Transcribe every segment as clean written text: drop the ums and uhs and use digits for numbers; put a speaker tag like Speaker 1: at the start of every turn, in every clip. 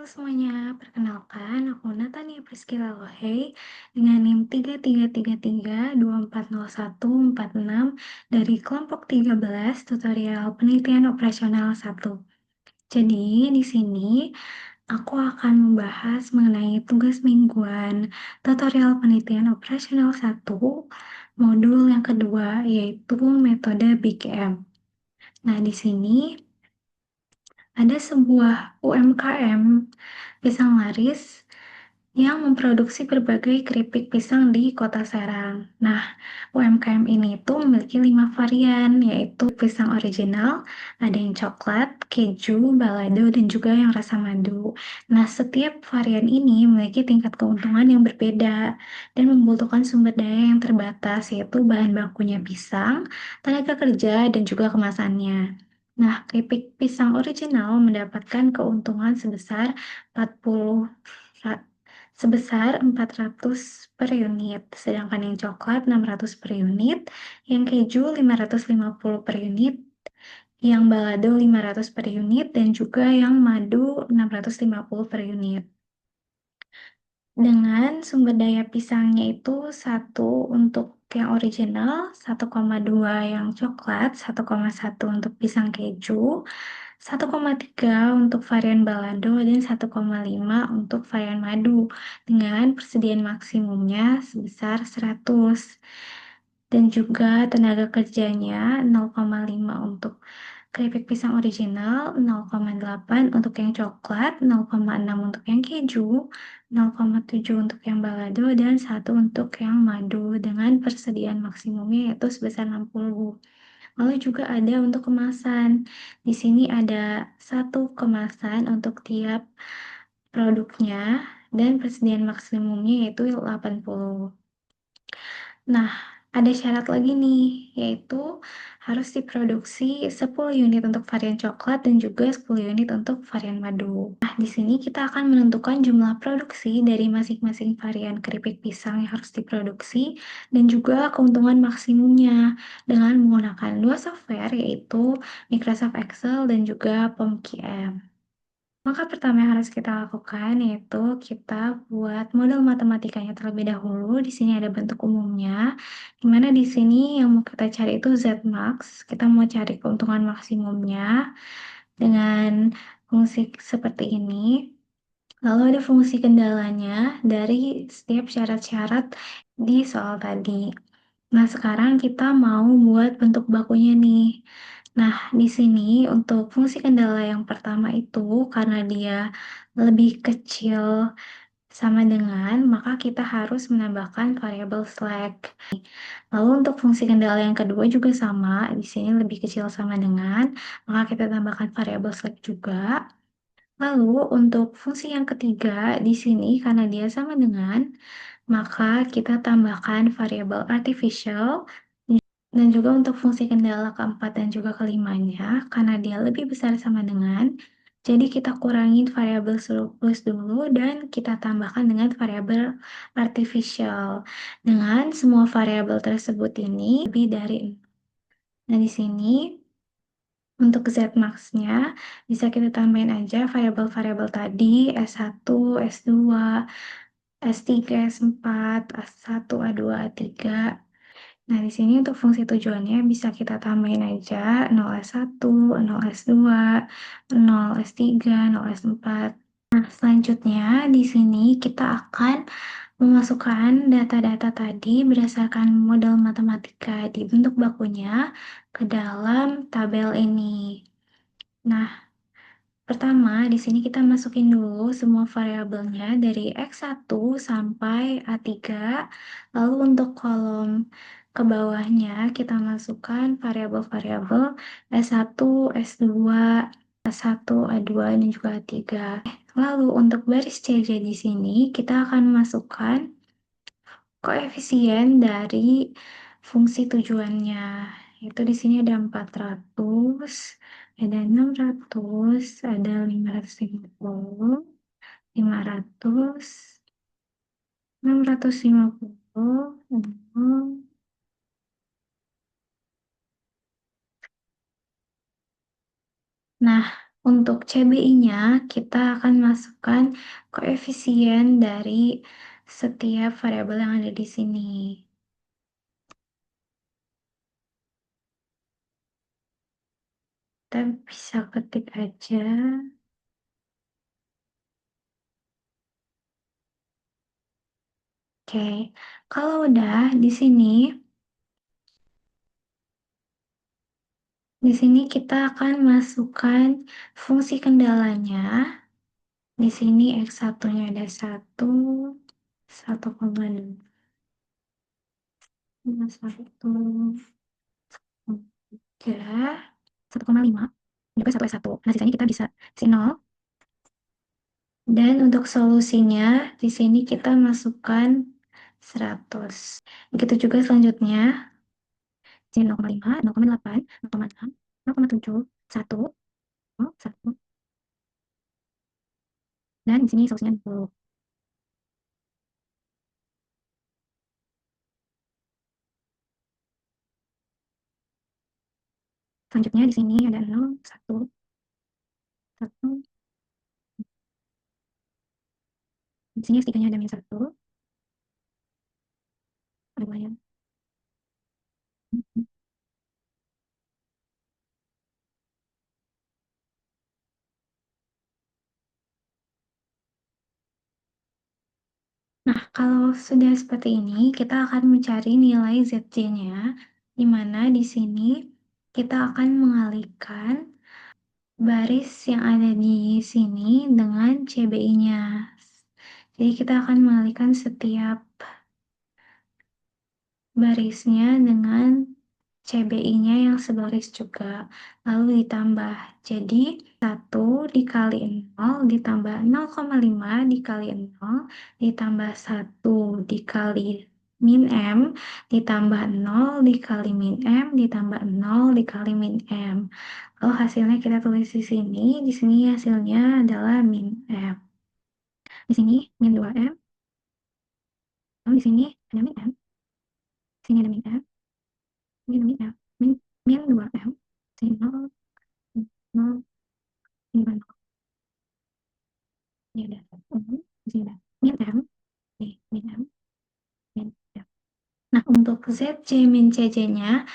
Speaker 1: Halo semuanya, perkenalkan aku Natania Priscila Lohei dengan NIM 3333240146 dari kelompok 13 tutorial penelitian operasional 1. Jadi di sini aku akan membahas mengenai tugas mingguan tutorial penelitian operasional 1 modul yang kedua yaitu metode Big M. Nah, di sini ada sebuah UMKM pisang laris yang memproduksi berbagai keripik pisang di Kota Serang. Nah, UMKM ini tuh memiliki 5 varian, yaitu pisang original, ada yang coklat, keju, balado, dan juga yang rasa madu. Nah, setiap varian ini memiliki tingkat keuntungan yang berbeda dan membutuhkan sumber daya yang terbatas, yaitu bahan bakunya pisang, tenaga kerja, dan juga kemasannya. Nah, keripik pisang original mendapatkan keuntungan sebesar 400 per unit, sedangkan yang coklat 600 per unit, yang keju 550 per unit, yang balado 500 per unit, dan juga yang madu 650 per unit. Dengan sumber daya pisangnya itu 1 untuk yang original, 1,2 yang coklat, 1,1 untuk pisang keju, 1,3 untuk varian balado, dan 1,5 untuk varian madu, dengan persediaan maksimumnya sebesar 100. Dan juga tenaga kerjanya 0,5 untuk keripik pisang original, 0,8 untuk yang coklat, 0,6 untuk yang keju, 0,7 untuk yang balado, dan 1 untuk yang madu, dengan persediaan maksimumnya yaitu sebesar 60. Lalu juga ada untuk kemasan. Di sini ada 1 kemasan untuk tiap produknya dan persediaan maksimumnya yaitu 80. Nah, ada syarat lagi nih, yaitu harus diproduksi 10 unit untuk varian coklat dan juga 10 unit untuk varian madu. Nah, di sini kita akan menentukan jumlah produksi dari masing-masing varian keripik pisang yang harus diproduksi dan juga keuntungan maksimumnya dengan menggunakan 2 software yaitu Microsoft Excel dan juga POM-QM. Maka pertama yang harus kita lakukan yaitu kita buat model matematikanya terlebih dahulu. Di sini ada bentuk umumnya, di mana di sini yang mau kita cari itu Z-max. Kita mau cari keuntungan maksimumnya dengan fungsi seperti ini. Lalu ada fungsi kendalanya dari setiap syarat-syarat di soal tadi. Nah, sekarang kita mau buat bentuk bakunya nih. Nah, di sini untuk fungsi kendala yang pertama itu karena dia lebih kecil sama dengan, maka kita harus menambahkan variabel slack. Lalu untuk fungsi kendala yang kedua juga sama, di sini lebih kecil sama dengan, maka kita tambahkan variabel slack juga. Lalu untuk fungsi yang ketiga di sini karena dia sama dengan, maka kita tambahkan variabel artificial. Dan juga untuk fungsi kendala keempat dan juga kelimanya, karena dia lebih besar sama dengan, jadi kita kurangin variabel surplus dulu dan kita tambahkan dengan variabel artificial. Dengan semua variabel tersebut ini lebih dari 6. Nah, di sini untuk Z-max-nya bisa kita tambahin aja variabel-variabel tadi, S1, S2, S3, S4, A1, A2, A3. Nah, di sini untuk fungsi tujuannya bisa kita tambahin aja 0S1, 0S2, 0S3, 0S4. Nah, selanjutnya di sini kita akan memasukkan data-data tadi berdasarkan model matematika di bentuk bakunya ke dalam tabel ini. Nah, pertama, di sini kita masukin dulu semua variabelnya dari X1 sampai A3. Lalu untuk kolom ke bawahnya kita masukkan variabel-variabel S1, S2, A1, A2, dan juga A3. Lalu untuk baris CJ di sini kita akan masukkan koefisien dari fungsi tujuannya. Itu di sini ada 400, ada 600, ada 550, 500, 650, Nah, Untuk CBI-nya, kita akan masukkan koefisien dari setiap variabel yang ada di sini. Kita bisa ketik aja. Oke, kalau udah di sini kita akan masukkan fungsi kendalanya. Di sini X1-nya ada 1, 1,5, juga 1S1. Nah, sisanya kita bisa isi 0. Dan untuk solusinya, di sini kita masukkan 100. Begitu juga selanjutnya, di sini 0,5, 0,8, 0,6, 0,7, 1, 1, dan di sini solusinya 0. Selanjutnya di sini ada 0, 1, 1, di sini S3-nya ada minus 1, ada 2 ya. Nah, kalau sudah seperti ini, kita akan mencari nilai ZC-nya, di mana di sini kita akan mengalihkan baris yang ada di sini dengan CBI-nya. Jadi kita akan mengalihkan setiap barisnya dengan CBI-nya yang sebaris juga, lalu ditambah. Jadi 1 dikali 0 ditambah 0,5 dikali 0 ditambah 1 dikali min M ditambah 0 dikali min M ditambah 0 dikali min M. Lalu hasilnya kita tulis di sini. Di sini hasilnya adalah min M. Di sini min 2M. Lalu di sini ada min M. Di sini ada min M. Min min M. Min min 2M. Sini 0, 0, ini kan ini ada di sini ada min M. Nih, min M. Min M. Nah, untuk ZC min CC-nya,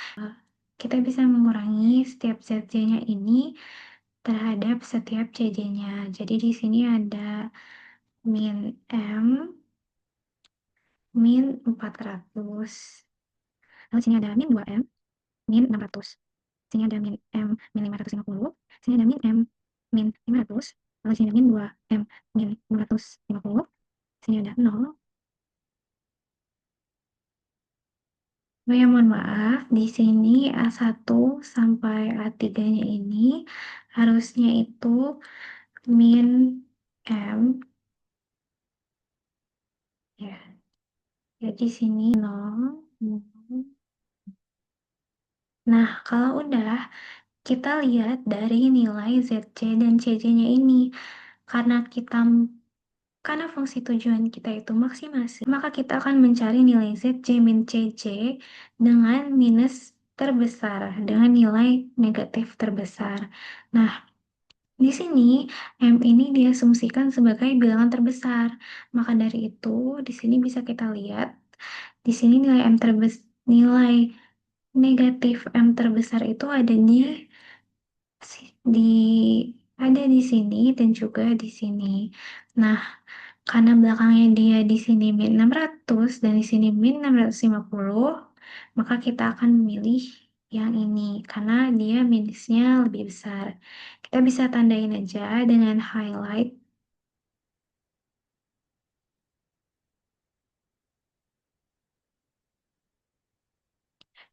Speaker 1: kita bisa mengurangi setiap ZC-nya ini terhadap setiap CJ-nya. Jadi di sini ada min M min 400. Lalu sini ada min 2M min 600. Sini ada min M min 550. Sini ada min M min 500. Lalu sini ada min 2M min 250. Sini ada 0. Oh ya, mohon maaf, di sini A1 sampai A3-nya ini harusnya itu min M, ya. Jadi sini 0. Nah, kalau udah, kita lihat dari nilai ZC dan CJ-nya ini. Karena fungsi tujuan kita itu masing-masing, maka kita akan mencari nilai ZC min CC dengan minus terbesar, dengan nilai negatif terbesar. Nah, di sini M ini diasumsikan sebagai bilangan terbesar. Maka dari itu, di sini bisa kita lihat, di sini nilai negatif M terbesar itu di ada di sini dan juga di sini. Nah, karena belakangnya dia di sini min 600 dan di sini min 650, maka kita akan memilih yang ini karena dia minusnya lebih besar. Kita bisa tandain aja dengan highlight.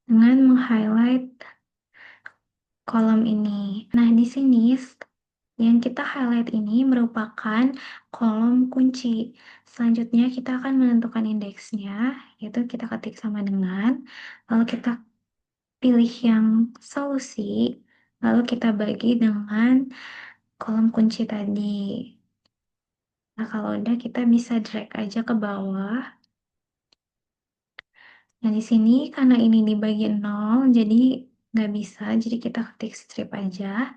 Speaker 1: Dengan meng-highlight kolom ini. Nah, di sini yang kita highlight ini merupakan kolom kunci. Selanjutnya kita akan menentukan indeksnya, yaitu kita ketik sama dengan, lalu kita pilih yang solusi, lalu kita bagi dengan kolom kunci tadi. Nah, kalau udah kita bisa drag aja ke bawah. Nah, di sini karena ini dibagi 0, jadi nggak bisa, jadi kita ketik strip aja.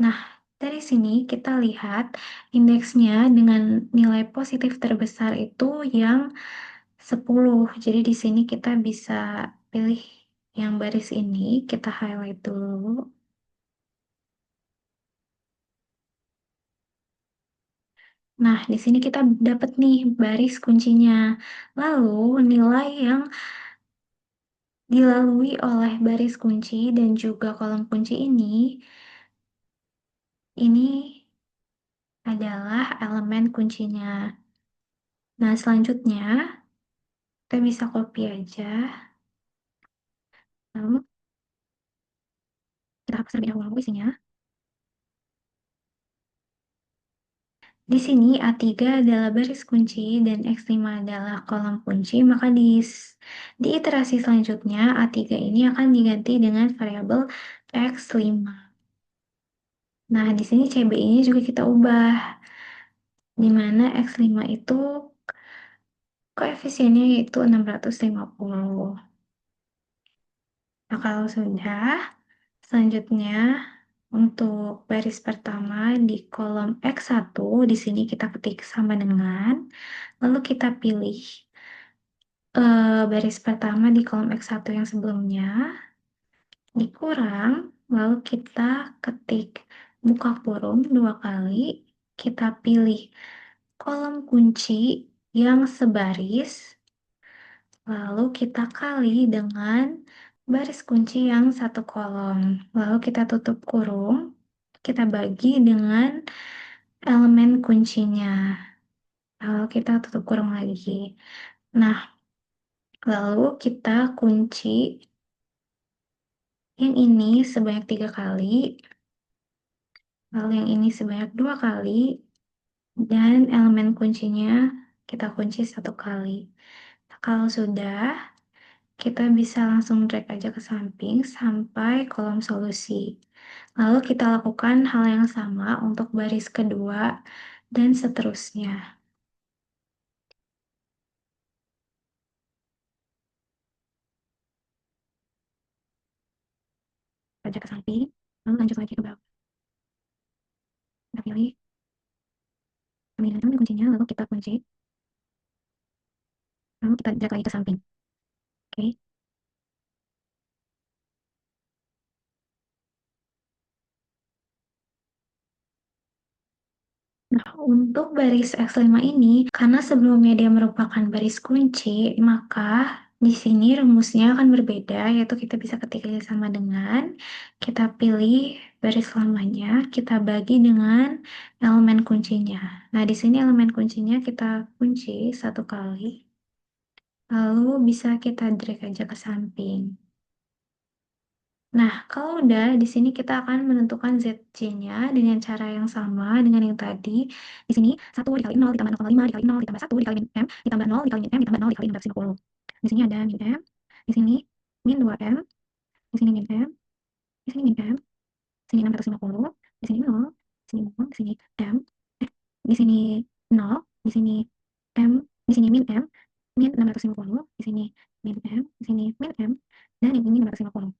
Speaker 1: Nah, Dari sini kita lihat indeksnya dengan nilai positif terbesar itu yang 10. Jadi di sini kita bisa pilih yang baris ini, kita highlight dulu. Nah, di sini kita dapat nih baris kuncinya. Lalu nilai yang dilalui oleh baris kunci dan juga kolom kunci ini adalah elemen kuncinya. Nah, selanjutnya kita bisa copy aja. Lalu kita hapus terlebih dahulu isinya. Di sini A3 adalah baris kunci dan X5 adalah kolom kunci, maka di iterasi selanjutnya A3 ini akan diganti dengan variabel X5. Nah, di sini CB ini juga kita ubah, di mana X5 itu koefisiennya yaitu 650. Nah, kalau sudah, selanjutnya untuk baris pertama di kolom X1, di sini kita ketik sama dengan, lalu kita pilih baris pertama di kolom X1 yang sebelumnya, dikurang, lalu kita ketik buka kurung 2 kali, kita pilih kolom kunci yang sebaris, lalu kita kali dengan baris kunci yang satu kolom, lalu kita tutup kurung, kita bagi dengan elemen kuncinya, lalu kita tutup kurung lagi. Nah, lalu kita kunci yang ini sebanyak 3 kali, lalu yang ini sebanyak 2 kali, dan elemen kuncinya kita kunci 1 kali. Nah, kalau sudah, kita bisa langsung drag aja ke samping sampai kolom solusi. Lalu kita lakukan hal yang sama untuk baris kedua dan seterusnya. Aja ke samping, lalu lanjut lagi ke bawah. Kita pilih elemen kuncinya, lalu kita kunci, lalu kita drag lagi ke samping. Oke. Nah, untuk baris X5 ini, karena sebelumnya dia merupakan baris kunci, maka di sini rumusnya akan berbeda, yaitu kita bisa ketik aja sama dengan, kita pilih baris lamanya, kita bagi dengan elemen kuncinya. Nah, di sini elemen kuncinya kita kunci 1 kali, lalu bisa kita drag aja ke samping. Nah, kalau udah, di sini kita akan menentukan ZC-nya dengan cara yang sama dengan yang tadi. Di sini, 1 dikali 0 ditambah 0,5 dikali 0 ditambah 1 dikali min M, ditambah 0 dikali min M, ditambah 0 dikali 650. Di sini ada min M, di sini min 2M, di sini min M, di sini min M, di sini 650, di sini 0, di sini 0, di sini M, di sini 0, di sini M, di sini min M, min 650, di sini min M, di sini min M, dan yang ini 650.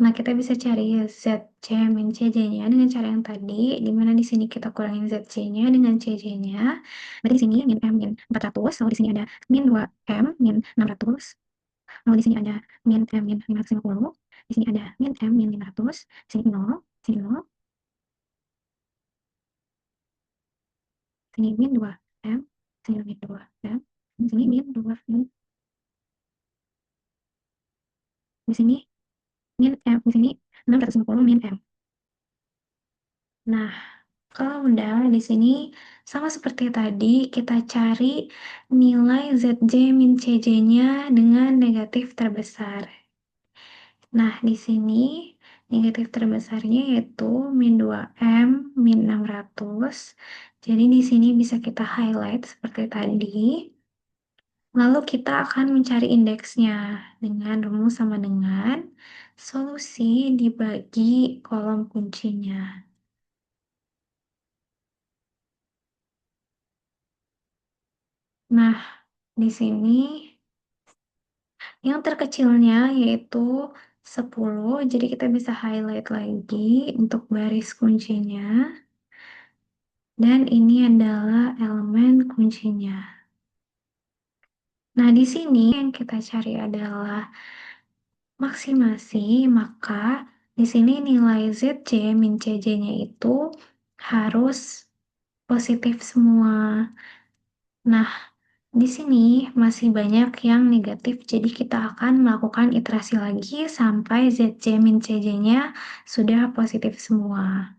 Speaker 1: Nah, kita bisa cari ZC min CJ-nya dengan cara yang tadi, di mana di sini kita kurangin ZC-nya dengan CJ-nya. Berarti di sini min M min 400, lalu di sini ada min 2M min 600, lalu di sini ada min M min 550, di sini ada min M min 500, di sini 0, di sini 0, di sini min 2M, di sini min 2M, di sini min 2M, di sini min M, di sini 650 min M. Nah, kalau udah di sini sama seperti tadi, kita cari nilai ZJ min CJ-nya dengan negatif terbesar. Nah, di sini negatif terbesarnya yaitu min 2M min 600. Jadi di sini bisa kita highlight seperti tadi. Lalu kita akan mencari indeksnya dengan rumus sama dengan solusi dibagi kolom kuncinya. Nah, di sini yang terkecilnya yaitu 10. Jadi kita bisa highlight lagi untuk baris kuncinya. Dan ini adalah elemen kuncinya. Nah, di sini yang kita cari adalah maksimasi, maka di sini nilai ZC min CJ-nya itu harus positif semua. Nah, di sini masih banyak yang negatif, jadi kita akan melakukan iterasi lagi sampai ZC min CJ-nya sudah positif semua.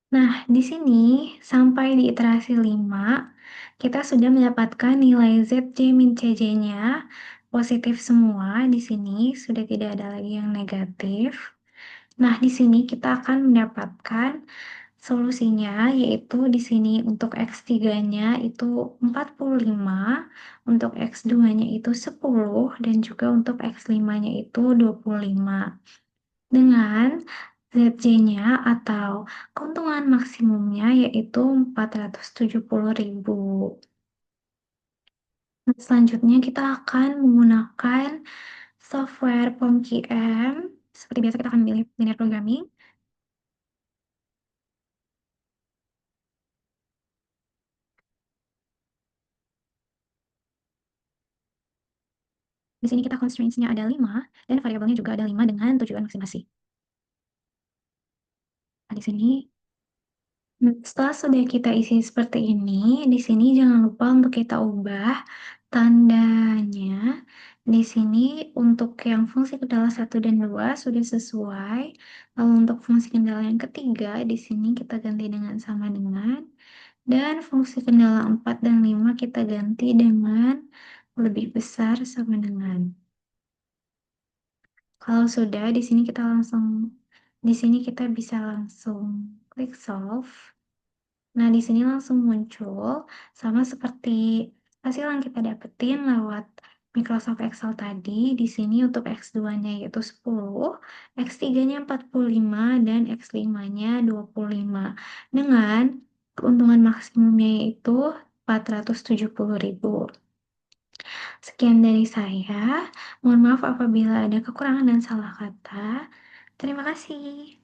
Speaker 1: Nah, di sini sampai di iterasi 5, kita sudah mendapatkan nilai ZC min CJ-nya positif semua. Di sini sudah tidak ada lagi yang negatif. Nah, di sini kita akan mendapatkan solusinya, yaitu di sini untuk X3-nya itu 45, untuk X2-nya itu 10, dan juga untuk X5-nya itu 25. Dengan ZC-nya atau keuntungan maksimumnya yaitu 470.000. Nah, selanjutnya kita akan menggunakan software POMQM. Seperti biasa kita akan memilih linear programming. Di sini kita constraints-nya ada 5 dan variabelnya juga ada 5 dengan tujuan masing-masing. Nah, di sini setelah sudah kita isi seperti ini, di sini jangan lupa untuk kita ubah tandanya. Di sini untuk yang fungsi kendala 1 dan 2 sudah sesuai. Lalu untuk fungsi kendala yang ketiga, di sini kita ganti dengan sama dengan. Dan fungsi kendala 4 dan 5 kita ganti dengan lebih besar sama dengan. Kalau sudah, di sini kita bisa langsung klik solve. Nah, di sini langsung muncul sama seperti hasil yang kita dapetin lewat Microsoft Excel tadi. Di sini untuk X2-nya yaitu 10, X3-nya 45, dan X5-nya 25. Dengan keuntungan maksimumnya yaitu 470.000. Sekian dari saya. Mohon maaf apabila ada kekurangan dan salah kata. Terima kasih.